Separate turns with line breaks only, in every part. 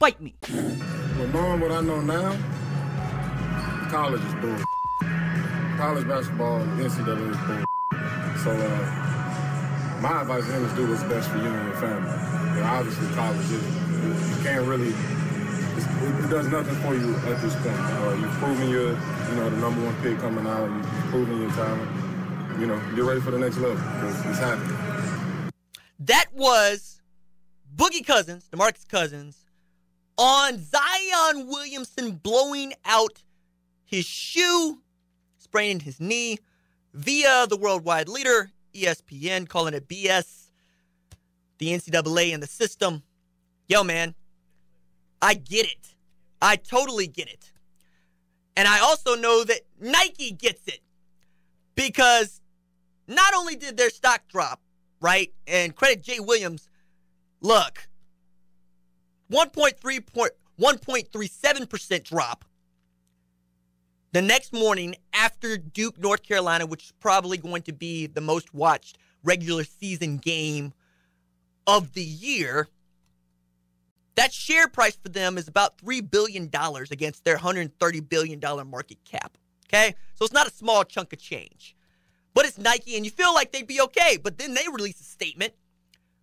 Fight me.
Well, knowing what I know now, college is bull. College basketball, NCAA is bull. So, my advice to him is do what's best for you and your family. But obviously, college is. You can't really. It does nothing for you at this point. You've proven you're, the number one pick coming out. You've proven your talent. Get ready for the next level because it's happening.
That was Boogie Cousins, DeMarcus Cousins, on Zion Williamson blowing out his shoe, spraining his knee via the worldwide leader, ESPN, calling it BS, the NCAA and the system. Yo, man, I get it. I totally get it. And I also know that Nike gets it because not only did their stock drop, right, and credit Jay Williams, look, 1.37% drop the next morning after Duke, North Carolina, which is probably going to be the most watched regular season game of the year. That share price for them is about $3 billion against their $130 billion market cap. Okay? So it's not a small chunk of change. But it's Nike, and you feel like they'd be okay. But then they release a statement.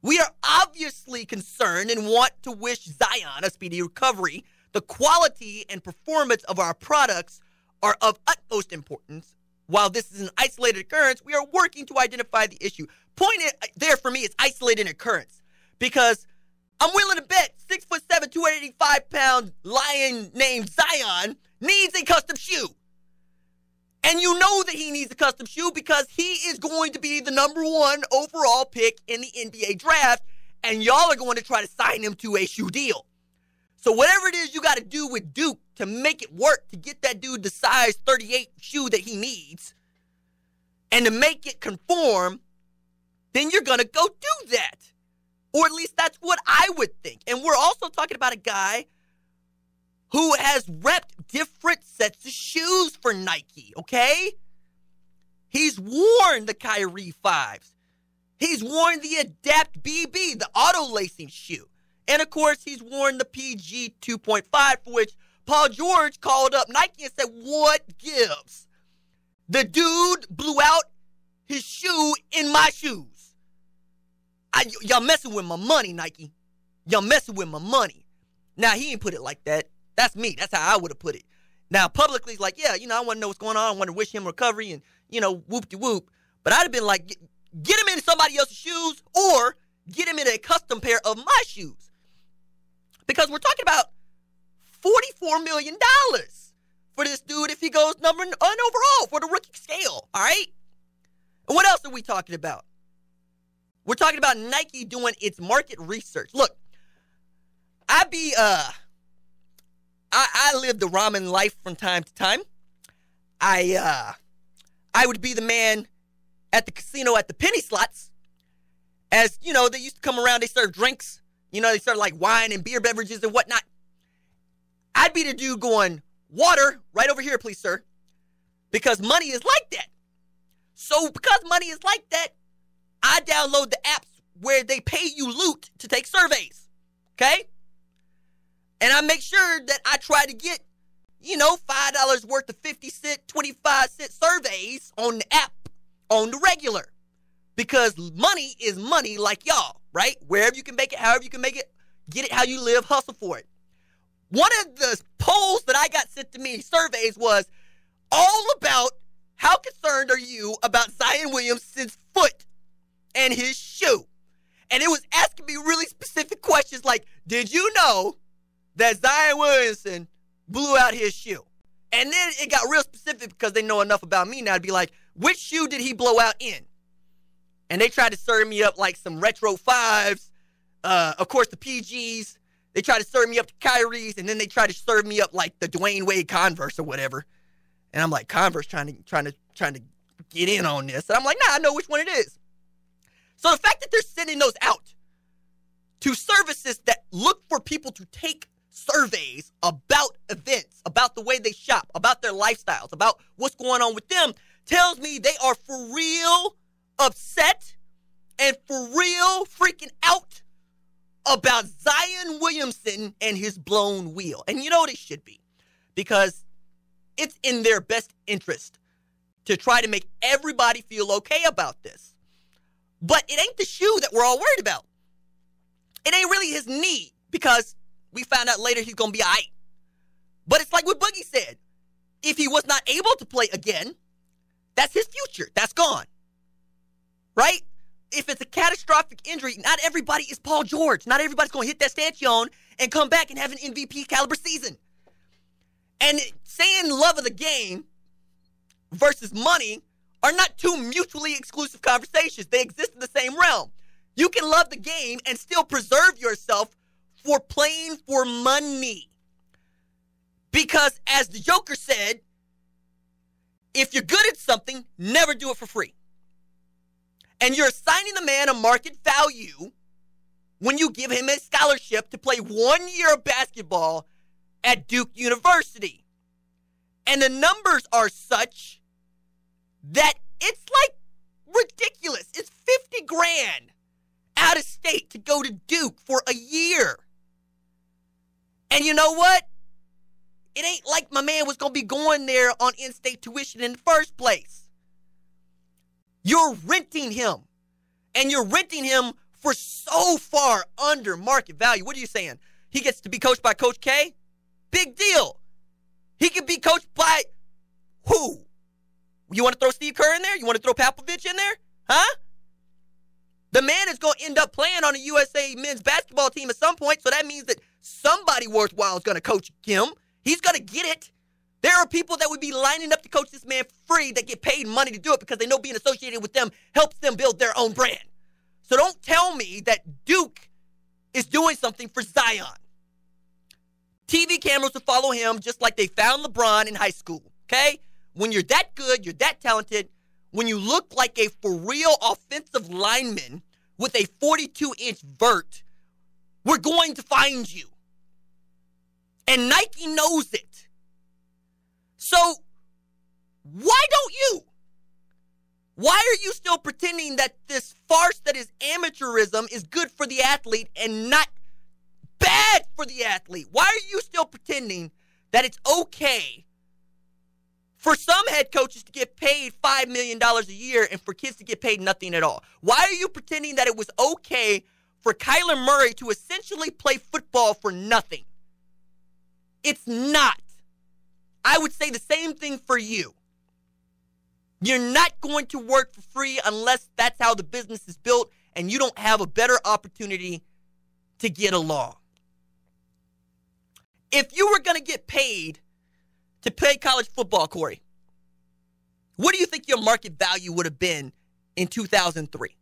We are obviously concerned and want to wish Zion a speedy recovery. The quality and performance of our products are of utmost importance. While this is an isolated occurrence, we are working to identify the issue. Point there for me is isolated occurrence. Because I'm willing to bet 6'7", 285-pound lion named Zion needs a custom shoe. And you know that he needs a custom shoe because he is going to be the number one overall pick in the NBA draft, and y'all are going to try to sign him to a shoe deal. So whatever it is you got to do with Duke to make it work, to get that dude the size 38 shoe that he needs, and to make it conform, then you're going to go do that. Or at least that's what I would think. And we're also talking about a guy who has repped different sets of shoes for Nike, okay? He's worn the Kyrie 5s. He's worn the Adapt BB, the auto-lacing shoe. And, of course, he's worn the PG 2.5, for which Paul George called up Nike and said, what gives? The dude blew out his shoe in my shoes. Y'all messing with my money, Nike. Y'all messing with my money. Now, he ain't put it like that. That's me. That's how I would have put it. Now, publicly, it's like, yeah, I want to know what's going on. I want to wish him recovery and, whoop-de-whoop. But I'd have been like, get him in somebody else's shoes or get him in a custom pair of my shoes. Because we're talking about $44 million for this dude if he goes number one overall for the rookie scale, all right? And what else are we talking about? We're talking about Nike doing its market research. Look, I live the ramen life from time to time. I would be the man at the casino at the penny slots. As, they used to come around, they serve drinks. They serve like wine and beer beverages and whatnot. I'd be the dude going, water, right over here, please, sir. Because money is like that. So because money is like that, I download the apps where they pay you loot to take surveys. Okay? And I make sure that I try to get, $5 worth of 50-cent, 25-cent surveys on the app, on the regular. Because money is money like y'all, right? Wherever you can make it, however you can make it, get it how you live, hustle for it. One of the polls that I got sent to me, surveys, was all about how concerned are you about Zion Williamson's foot and his shoe. And it was asking me really specific questions like, did you know that Zion Williamson blew out his shoe? And then it got real specific because they know enough about me now to be like, which shoe did he blow out in? And they tried to serve me up like some retro 5s, of course the PGs. They tried to serve me up the Kyries, and then they tried to serve me up like the Dwayne Wade Converse or whatever. And I'm like, Converse trying to get in on this. And I'm like, nah, I know which one it is. So the fact that they're sending those out to services that look for people to take surveys about events, about the way they shop, about their lifestyles, about what's going on with them, tells me they are for real upset and for real freaking out about Zion Williamson and his blown wheel. And you know they should be, because it's in their best interest to try to make everybody feel okay about this. But it ain't the shoe that we're all worried about. It ain't really his knee, because we found out later he's going to be all right. But it's like what Boogie said. If he was not able to play again, that's his future. That's gone. Right? If it's a catastrophic injury, not everybody is Paul George. Not everybody's going to hit that stanchion and come back and have an MVP caliber season. And saying love of the game versus money are not two mutually exclusive conversations. They exist in the same realm. You can love the game and still preserve yourself for playing for money. Because as the Joker said, if you're good at something, never do it for free. And you're assigning the man a market value when you give him a scholarship to play 1 year of basketball at Duke University. And the numbers are such that it's like ridiculous. It's 50 grand out of state to go to Duke for a year. And you know what? It ain't like my man was going to be going there on in-state tuition in the first place. You're renting him. And you're renting him for so far under market value. What are you saying? He gets to be coached by Coach K? Big deal. He could be coached by who? You want to throw Steve Kerr in there? You want to throw Popovich in there? Huh? The man is going to end up playing on a USA men's basketball team at some point, so that means that somebody worthwhile is going to coach him. He's going to get it. There are people that would be lining up to coach this man free that get paid money to do it because they know being associated with them helps them build their own brand. So don't tell me that Duke is doing something for Zion. TV cameras will follow him just like they found LeBron in high school, okay? When you're that good, you're that talented, when you look like a for real offensive lineman with a 42-inch vert, we're going to find you. And Nike knows it. So why don't you? Why are you still pretending that this farce that is amateurism is good for the athlete and not bad for the athlete? Why are you still pretending that it's okay for some head coaches to get paid $5 million a year and for kids to get paid nothing at all? Why are you pretending that it was okay for Kyler Murray to essentially play football for nothing? It's not. I would say the same thing for you. You're not going to work for free unless that's how the business is built and you don't have a better opportunity to get along. If you were going to get paid to play college football, Corey, what do you think your market value would have been in 2003?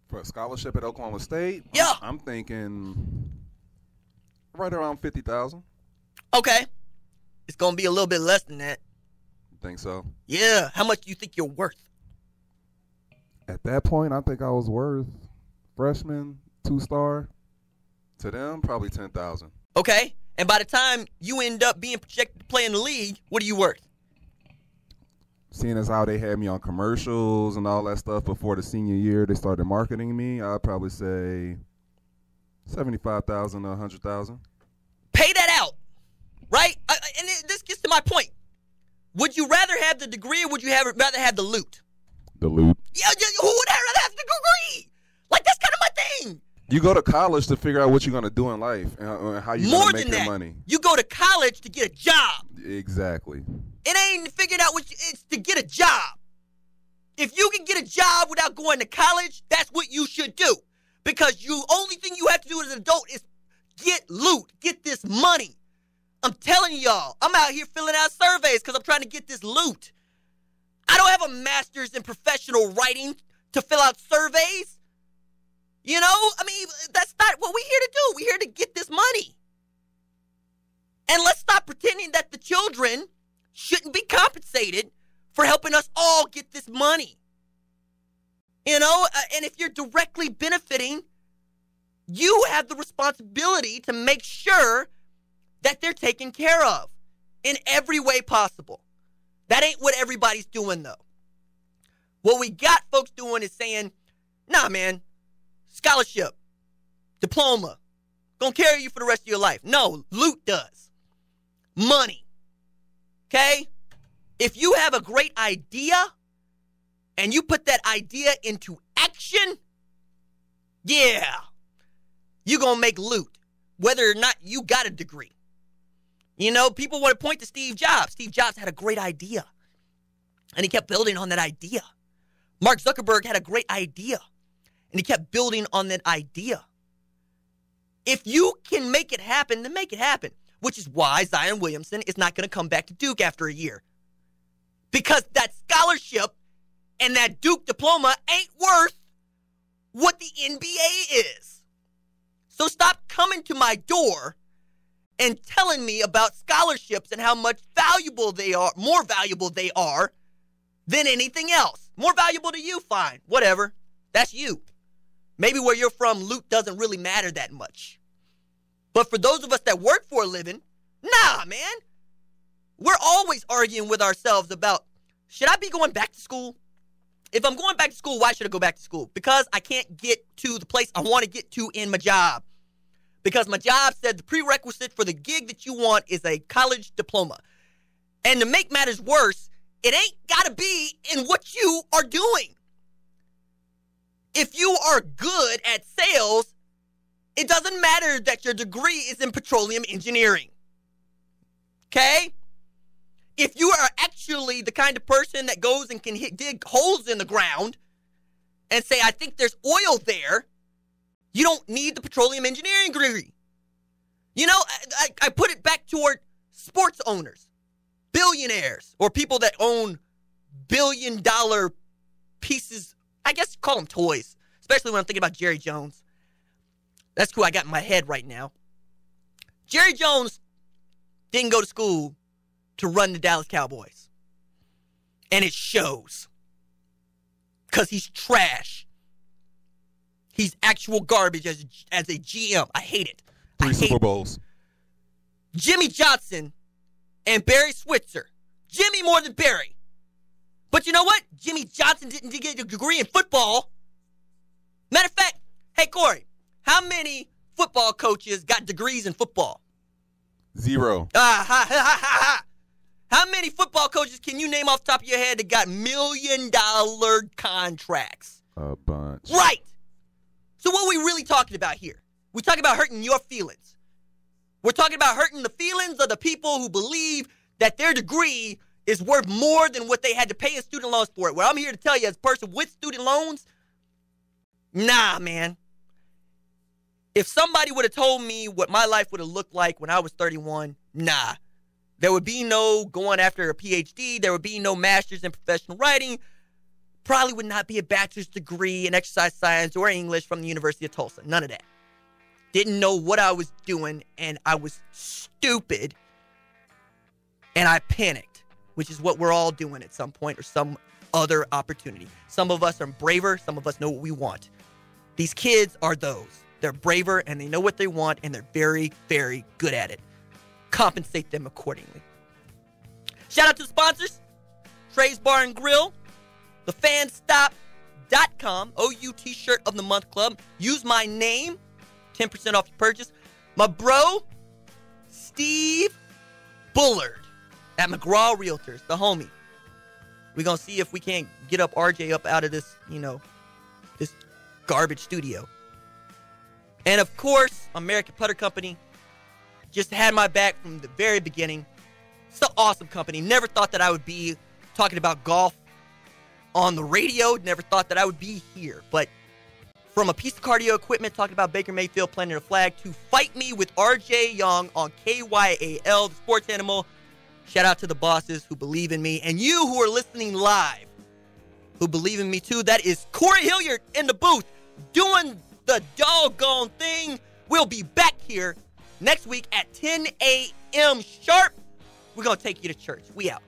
For a scholarship at Oklahoma State?
Yeah.
I'm thinking right around 50,000.
Okay. It's going to be a little bit less than that.
You think so?
Yeah. How much do you think you're worth?
At that point, I think I was worth freshman, 2-star. To them, probably 10,000.
Okay. And by the time you end up being projected to play in the league, what are you worth?
Seeing as how they had me on commercials and all that stuff before the senior year, they started marketing me, I'd probably say 75,000 to 100,000.
Pay that out, right? This gets to my point. Would you rather have the degree or would you rather have the loot?
The loot.
Yeah, who would rather have the degree? Like, that's kind of my thing.
You go to college to figure out what you're going to do in life and how you're going to make your money.
You go to college to get a job.
Exactly.
It ain't figuring out it's to get a job. If you can get a job without going to college, that's what you should do. Because only thing you have to do as an adult is get loot, get this money. I'm telling y'all, I'm out here filling out surveys because I'm trying to get this loot. I don't have a master's in professional writing to fill out surveys. You know, I mean, that's not what we're here to do. We're here to get this money. And let's stop pretending that the children shouldn't be compensated for helping us all get this money. You know, and if you're directly benefiting, you have the responsibility to make sure that they're taken care of in every way possible. That ain't what everybody's doing, though. What we got folks doing is saying, nah, man, scholarship, diploma, gonna carry you for the rest of your life. No, loot does. Money. Okay? If you have a great idea and you put that idea into action, yeah, you're gonna make loot, whether or not you got a degree. You know, people want to point to Steve Jobs. Steve Jobs had a great idea, and he kept building on that idea. Mark Zuckerberg had a great idea, and he kept building on that idea. If you can make it happen, then make it happen, which is why Zion Williamson is not going to come back to Duke after a year. Because that scholarship and that Duke diploma ain't worth what the NBA is. So stop coming to my door and telling me about scholarships and how much valuable they are, more valuable they are than anything else. More valuable to you, fine, whatever. That's you. Maybe where you're from, loot doesn't really matter that much. But for those of us that work for a living, nah, man. We're always arguing with ourselves about, should I be going back to school? If I'm going back to school, why should I go back to school? Because I can't get to the place I want to get to in my job. Because my job said the prerequisite for the gig that you want is a college diploma. And to make matters worse, it ain't got to be in what you are doing. If you are good at sales, it doesn't matter that your degree is in petroleum engineering. Okay? If you are actually the kind of person that goes and can dig holes in the ground and say, I think there's oil there, you don't need the petroleum engineering degree. You know, I put it back toward sports owners, billionaires, or people that own billion-dollar pieces. I guess call them toys, especially when I'm thinking about Jerry Jones. That's who I got in my head right now. Jerry Jones didn't go to school to run the Dallas Cowboys. And it shows. Because he's trash. He's actual garbage as a GM. I hate it.
3 Super Bowls.
Jimmy Johnson and Barry Switzer. Jimmy more than Barry. But you know what? Jimmy Johnson didn't get a degree in football. Matter of fact, hey, Corey, how many football coaches got degrees in football?
0.
How many football coaches can you name off the top of your head that got $1 million contracts?
A bunch.
Right. So what are we really talking about here? We're talking about hurting your feelings. We're talking about hurting the feelings of the people who believe that their degree is worth more than what they had to pay in student loans for it. Well, I'm here to tell you as a person with student loans, nah, man. If somebody would have told me what my life would have looked like when I was 31, nah. There would be no going after a Ph.D. There would be no master's in professional writing. Probably would not be a bachelor's degree in exercise science or English from the University of Tulsa. None of that. Didn't know what I was doing, and I was stupid, and I panicked, which is what we're all doing at some point or some other opportunity. Some of us are braver. Some of us know what we want. These kids are those. They're braver, and they know what they want, and they're very, very good at it. Compensate them accordingly. Shout out to the sponsors, Trey's Bar and Grill, thefanstop.com, OU T-shirt of the month club. Use my name, 10% off your purchase. My bro, Steve Bullard at McGraw Realtors, the homie. We're going to see if we can't get RJ up out of this, this garbage studio. And of course, American Putter Company just had my back from the very beginning. It's an awesome company. Never thought that I would be talking about golf on the radio. Never thought that I would be here. But from a piece of cardio equipment, talking about Baker Mayfield planting a flag, to Fight Me with RJ Young on KYAL, the sports animal. Shout out to the bosses who believe in me. And you who are listening live, who believe in me too. That is Corey Hilliard in the booth doing the doggone thing. We'll be back here next week at 10 a.m. sharp. We're going to take you to church. We out.